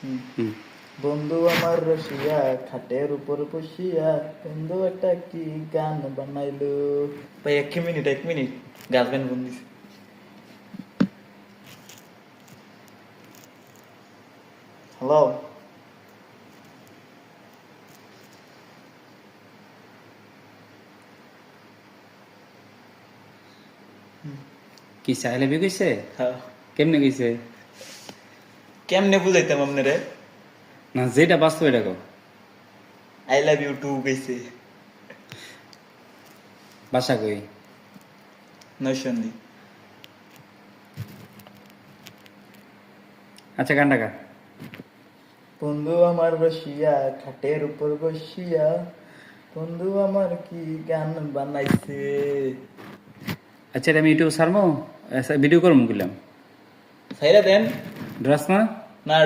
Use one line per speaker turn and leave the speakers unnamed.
হুম।
বন্ধু আমার রসিয়া খাটের উপর বসিয়া বন্ধু একটা কি গান বানাইলো। ভাই 1 মিনিট গার্লফ্রেন্ড ফোন দিছে। হ্যালো,
কি চাইলে বি কইছে?
হ্যাঁ
কেমনে কইছে?
কেমনে বুঝাইতাম আপনারে?
না যেটা বাস্তব এটা কও।
আই লাভ ইউ টু কইছে।
বাসা কই?
নৈসন্দি।
আচ্ছা গান ডাকা।
বন্ধু আমার রসিয়া খাটের উপর বসিয়া বন্ধু আমার কি গান বানাইছে।
আচ্ছা এটা আমি ইউটিউব ছাড়বো, ভিডিও করবো বললাম।
সাইরা দেন
ড্রাস না?
না